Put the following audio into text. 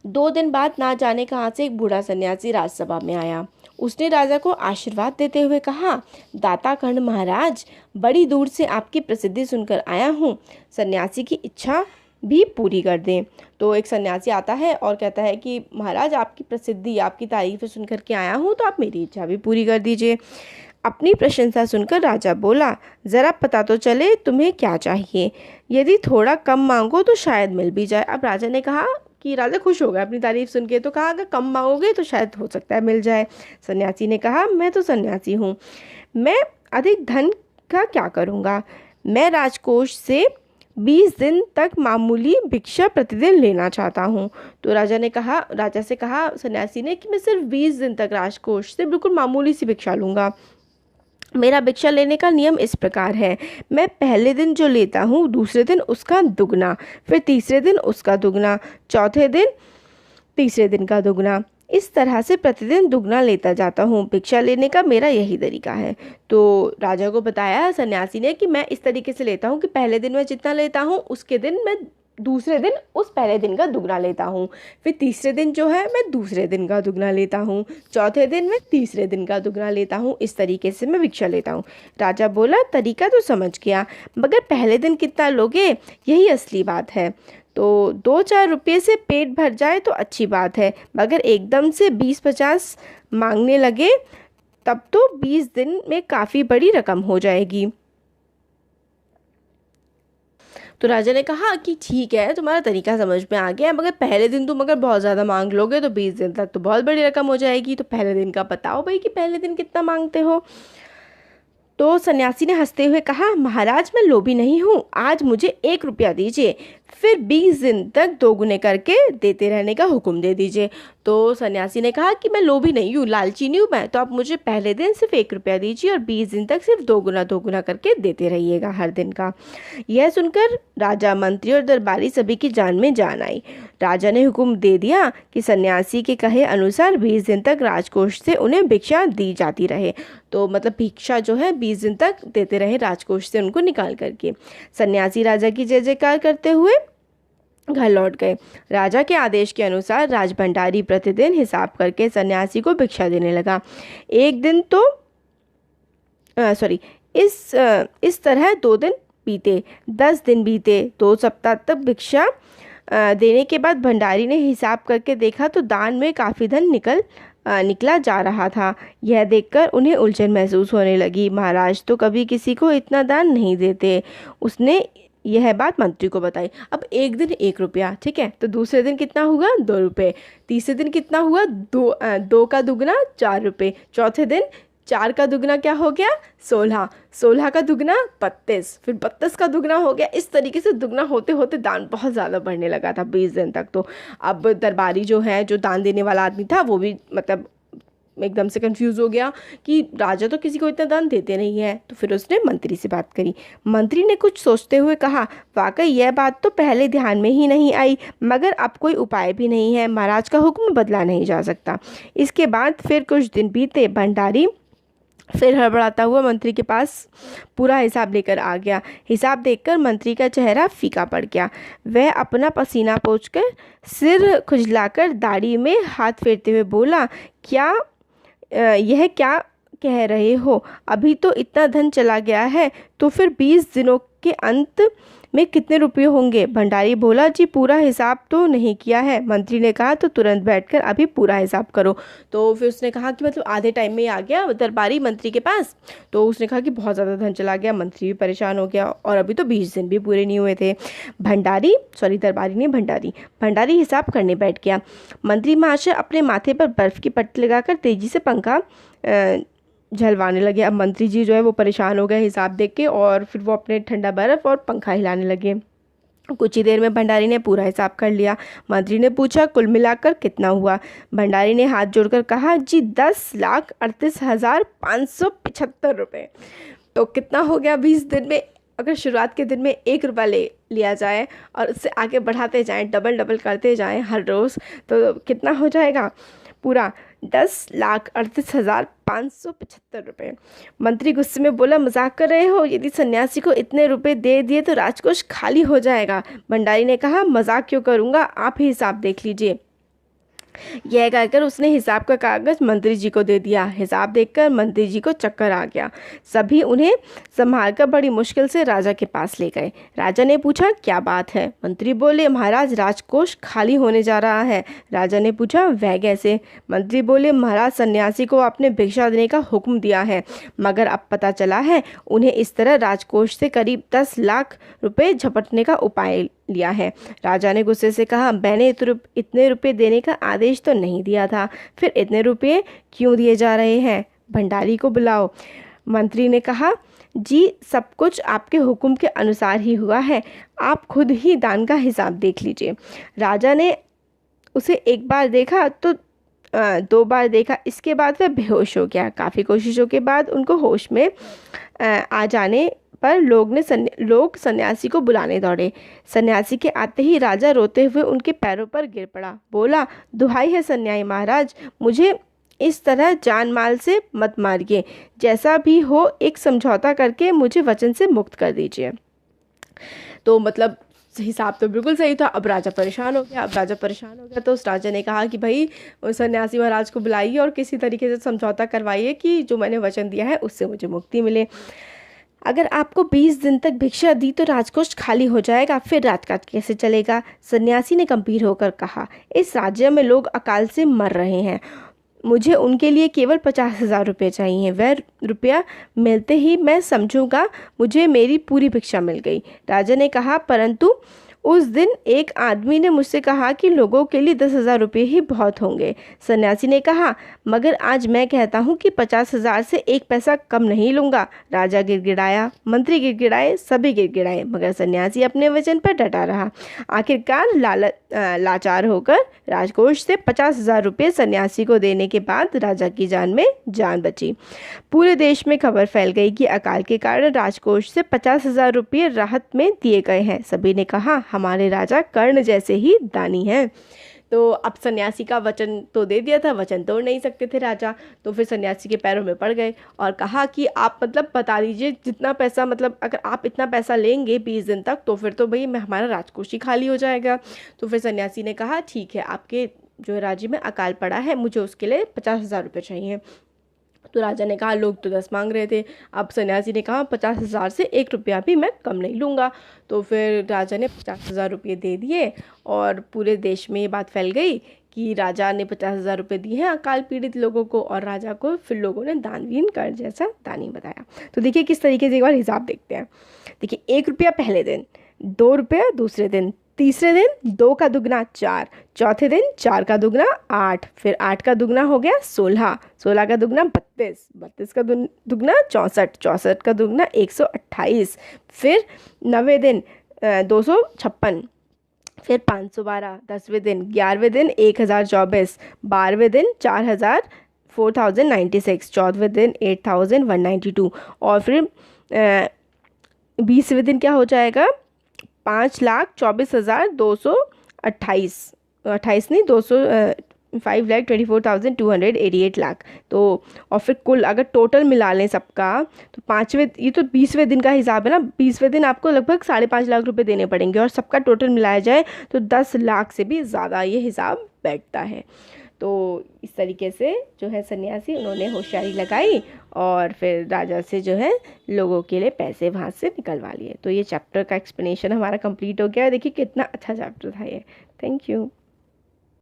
2 दिन बाद ना जाने कहाँ से एक बूढ़ा सन्यासी राजसभा में आया। उसने राजा को आशीर्वाद देते हुए कहा, दाता कर्ण महाराज, बड़ी दूर से आपकी प्रसिद्धि सुनकर आया हूँ, सन्यासी की इच्छा भी पूरी कर दें। तो एक सन्यासी आता है और कहता है कि महाराज, आपकी प्रसिद्धि, आपकी तारीफ सुनकर के आया हूँ, तो आप मेरी इच्छा भी पूरी कर दीजिए। अपनी प्रशंसा सुनकर राजा बोला, जरा पता तो चले तुम्हें क्या चाहिए, यदि थोड़ा कम मांगो तो शायद मिल भी जाए। अब राजा ने कहा कि राजा खुश हो गया अपनी तारीफ सुन के, तो कहा अगर कम मांगोगे तो शायद हो सकता है मिल जाए। सन्यासी ने कहा, मैं तो सन्यासी हूँ, मैं अधिक धन का क्या करूँगा, मैं राजकोष से 20 दिन तक मामूली भिक्षा प्रतिदिन लेना चाहता हूँ। तो राजा से कहा सन्यासी ने कि मैं सिर्फ 20 दिन तक राजकोष से बिल्कुल मामूली सी भिक्षा लूँगा। मेरा भिक्षा लेने का नियम इस प्रकार है, मैं पहले दिन जो लेता हूँ दूसरे दिन उसका दुगना, फिर तीसरे दिन उसका दुगना, चौथे दिन तीसरे दिन का दुगना, इस तरह से प्रतिदिन दुगना लेता जाता हूँ। भिक्षा लेने का मेरा यही तरीका है। तो राजा को बताया सन्यासी ने कि मैं इस तरीके से लेता हूँ कि पहले दिन मैं जितना लेता हूँ उसके दिन मैं दूसरे दिन उस पहले दिन का दुगना लेता हूँ, फिर तीसरे दिन जो है मैं दूसरे दिन का दुगना लेता हूँ, चौथे दिन मैं तीसरे दिन का दुगना लेता हूँ, इस तरीके से मैं भिक्षा लेता हूँ। राजा बोला, तरीका तो समझ गया, मगर पहले दिन कितना लोगे, यही असली बात है। तो 2-4 रुपये से पेट भर जाए तो अच्छी बात है, मगर एकदम से 20-50 मांगने लगे तब तो 20 दिन में काफ़ी बड़ी रकम हो जाएगी। तो राजा ने कहा कि ठीक है, तुम्हारा तरीका समझ में आ गया, मगर पहले दिन तुम अगर बहुत ज़्यादा मांग लोगे तो 20 दिन तक तो बहुत बड़ी रकम हो जाएगी। तो पहले दिन का बताओ भाई कि पहले दिन कितना मांगते हो। तो सन्यासी ने हंसते हुए कहा, महाराज मैं लोभी नहीं हूँ, आज मुझे 1 रुपया दीजिए, फिर 20 दिन तक दोगुने करके देते रहने का हुक्म दे दीजिए। तो सन्यासी ने कहा कि मैं लोभी नहीं हूँ, लालची नहीं हूँ मैं, तो आप मुझे पहले दिन सिर्फ 1 रुपया दीजिए और 20 दिन तक सिर्फ दोगुना दोगुना करके देते रहिएगा हर दिन का। यह सुनकर राजा, मंत्री और दरबारी सभी की जान में जान आई। राजा ने हुक्म दे दिया कि सन्यासी के कहे अनुसार 20 दिन तक राजकोष से उन्हें भिक्षा दी जाती रहे। तो मतलब भिक्षा जो है 20 दिन तक देते रहे राजकोष से उनको निकाल करके। सन्यासी राजा की जय जयकार करते हुए घर लौट गए। राजा के आदेश के अनुसार राजभंडारी प्रतिदिन हिसाब करके सन्यासी को भिक्षा देने लगा। एक दिन तो इस तरह 2 दिन बीते, 10 दिन बीते, 2 सप्ताह तक भिक्षा देने के बाद भंडारी ने हिसाब करके देखा तो दान में काफ़ी धन निकला जा रहा था। यह देखकर उन्हें उलझन महसूस होने लगी। महाराज तो कभी किसी को इतना दान नहीं देते। उसने यह बात मंत्री को बताई। अब एक दिन 1 रुपया, ठीक है, तो दूसरे दिन कितना हुआ 2 रुपये, तीसरे दिन कितना हुआ 2 का दुगना 4 रुपये, चौथे दिन 4 का दुगना क्या हो गया 16, 16 का दुगना 32, फिर 32 का दुगना हो गया। इस तरीके से दुगना होते होते दान बहुत ज़्यादा बढ़ने लगा था 20 दिन तक। तो अब दरबारी जो है, जो दान देने वाला आदमी था, वो भी मतलब एकदम से कंफ्यूज हो गया कि राजा तो किसी को इतना दान देते नहीं है। तो फिर उसने मंत्री से बात करी। मंत्री ने कुछ सोचते हुए कहा, वाकई यह बात तो पहले ध्यान में ही नहीं आई, मगर अब कोई उपाय भी नहीं है, महाराज का हुक्म बदला नहीं जा सकता। इसके बाद फिर कुछ दिन बीते। भंडारी फिर हड़बड़ाता हुआ मंत्री के पास पूरा हिसाब लेकर आ गया। हिसाब देखकर मंत्री का चेहरा फीका पड़ गया। वह अपना पसीना पोंछकर, सिर खुजलाकर, दाढ़ी में हाथ फेरते हुए बोला, यह क्या कह रहे हो? अभी तो इतना धन चला गया है, तो फिर 20 दिनों के अंत में कितने रुपये होंगे? भंडारी बोला, जी पूरा हिसाब तो नहीं किया है। मंत्री ने कहा, तो तुरंत बैठकर अभी पूरा हिसाब करो। तो फिर उसने कहा कि मतलब आधे टाइम में ही आ गया दरबारी मंत्री के पास। तो उसने कहा कि बहुत ज़्यादा धन चला गया। मंत्री भी परेशान हो गया और अभी तो 20 दिन भी पूरे नहीं हुए थे। भंडारी हिसाब करने बैठ गया। मंत्री महाशय अपने माथे पर बर्फ़ की पट्टी लगाकर तेजी से पंखा झलवाने लगे। अब मंत्री जी जो है वो परेशान हो गए हिसाब देख के, और फिर वो अपने ठंडा बर्फ़ और पंखा हिलाने लगे। कुछ ही देर में भंडारी ने पूरा हिसाब कर लिया। मंत्री ने पूछा, कुल मिलाकर कितना हुआ? भंडारी ने हाथ जोड़कर कहा, जी 10,38,575 रुपये। तो कितना हो गया 20 दिन में? अगर शुरुआत के दिन में 1 रुपया ले लिया जाए और उससे आगे बढ़ाते जाएं, डबल डबल करते जाएं हर रोज़, तो कितना हो जाएगा? पूरा 10,38,575 रुपये। मंत्री गुस्से में बोला, मजाक कर रहे हो? यदि सन्यासी को इतने रुपए दे दिए तो राजकोष खाली हो जाएगा। भंडारी ने कहा, मजाक क्यों करूँगा, आप ही हिसाब देख लीजिए। यह कहकर उसने हिसाब का कागज मंत्री जी को दे दिया। हिसाब देखकर मंत्री जी को चक्कर आ गया। सभी उन्हें संभालकर बड़ी मुश्किल से राजा के पास ले गए। राजा ने पूछा, क्या बात है? मंत्री बोले, महाराज, राजकोष खाली होने जा रहा है। राजा ने पूछा, वह कैसे? मंत्री बोले, महाराज, सन्यासी को आपने भिक्षा देने का हुक्म दिया है, मगर अब पता चला है उन्हें इस तरह राजकोष से करीब 10 लाख रुपए झपटने का उपाय लिया है। राजा ने गुस्से से कहा, मैंने इतने रुपए देने का आदेश तो नहीं दिया था, फिर इतने रुपए क्यों दिए जा रहे हैं? भंडारी को बुलाओ। मंत्री ने कहा, जी, सब कुछ आपके हुक्म के अनुसार ही हुआ है, आप खुद ही दान का हिसाब देख लीजिए। राजा ने उसे एक बार देखा तो 2 बार देखा, इसके बाद वह बेहोश हो गया। काफ़ी कोशिशों के बाद उनको होश में आ जाने पर लोग सन्यासी को बुलाने दौड़े। सन्यासी के आते ही राजा रोते हुए उनके पैरों पर गिर पड़ा। बोला, दुहाई है सन्यासी महाराज, मुझे इस तरह जान माल से मत मारिए, जैसा भी हो एक समझौता करके मुझे वचन से मुक्त कर दीजिए। तो मतलब हिसाब तो बिल्कुल सही था। अब राजा परेशान हो गया। तो उस राजा ने कहा कि भाई सन्यासी महाराज को बुलाइए और किसी तरीके से समझौता करवाइए कि जो मैंने वचन दिया है उससे मुझे मुक्ति मिले। अगर आपको 20 दिन तक भिक्षा दी तो राजकोष खाली हो जाएगा, फिर राजकाज कैसे चलेगा? सन्यासी ने गंभीर होकर कहा, इस राज्य में लोग अकाल से मर रहे हैं, मुझे उनके लिए केवल 50,000 रुपये चाहिए। वह रुपया मिलते ही मैं समझूंगा मुझे मेरी पूरी भिक्षा मिल गई। राजा ने कहा, परंतु उस दिन एक आदमी ने मुझसे कहा कि लोगों के लिए 10,000 रुपये ही बहुत होंगे। सन्यासी ने कहा, मगर आज मैं कहता हूँ कि 50,000 से 1 पैसा कम नहीं लूँगा। राजा गिड़गिड़ाया, मंत्री गिड़गिड़ाए, सभी गिड़गिड़ाए, मगर सन्यासी अपने वचन पर डटा रहा। आखिरकार लाचार होकर राजकोष से 50,000 रुपये सन्यासी को देने के बाद राजा की जान में जान बची। पूरे देश में खबर फैल गई कि अकाल के कारण राजकोष से 50,000 रुपये राहत में दिए गए हैं। सभी ने कहा, हमारे राजा कर्ण जैसे ही दानी हैं। तो अब सन्यासी का वचन तो दे दिया था, वचन तोड़ नहीं सकते थे राजा। तो फिर सन्यासी के पैरों में पड़ गए और कहा कि आप मतलब बता दीजिए जितना पैसा, मतलब अगर आप इतना पैसा लेंगे 20 दिन तक तो फिर तो भाई हमारा राजकोष ही खाली हो जाएगा। तो फिर सन्यासी ने कहा, ठीक है, आपके जो राज्य में अकाल पड़ा है मुझे उसके लिए 50,000 रुपये चाहिए। तो राजा ने कहा, लोग तो 10 मांग रहे थे। अब सन्यासी ने कहा, 50,000 से 1 रुपया भी मैं कम नहीं लूँगा। तो फिर राजा ने 50,000 रुपये दे दिए और पूरे देश में ये बात फैल गई कि राजा ने 50,000 रुपये दिए हैं अकाल पीड़ित लोगों को, और राजा को फिर लोगों ने दानवीन कर जैसा दानी बताया। तो देखिए किस तरीके से एक बार हिसाब देखते हैं। देखिए, 1 रुपया पहले दिन, 2 रुपया दूसरे दिन, तीसरे दिन 2 का दुगना 4, चौथे दिन 4 का दुगना 8, फिर 8 का दुगना हो गया 16, 16 का दुगना 32, 32 का दुगना 64, 64 का दुगना 128, फिर 90 दिन 256, फिर 512, 10वें दिन 11वें दिन 1024, 12वें दिन 4096, 14वें दिन 8192 और फिर 20वें दिन क्या हो जाएगा 5,24,228, 28 नहीं 5,24,288 लाख। तो और फिर कुल अगर टोटल मिला लें सबका तो 5वें, ये तो 20वें दिन का हिसाब है ना, 20वें दिन आपको लगभग 5.5 लाख रुपए देने पड़ेंगे और सबका टोटल मिलाया जाए तो 10 लाख से भी ज़्यादा ये हिसाब बैठता है। तो इस तरीके से जो है सन्यासी उन्होंने होशियारी लगाई और फिर राजा से जो है लोगों के लिए पैसे वहाँ से निकलवा लिए। तो ये चैप्टर का एक्सप्लेनेशन हमारा कंप्लीट हो गया। देखिए कितना अच्छा चैप्टर था ये। Thank you.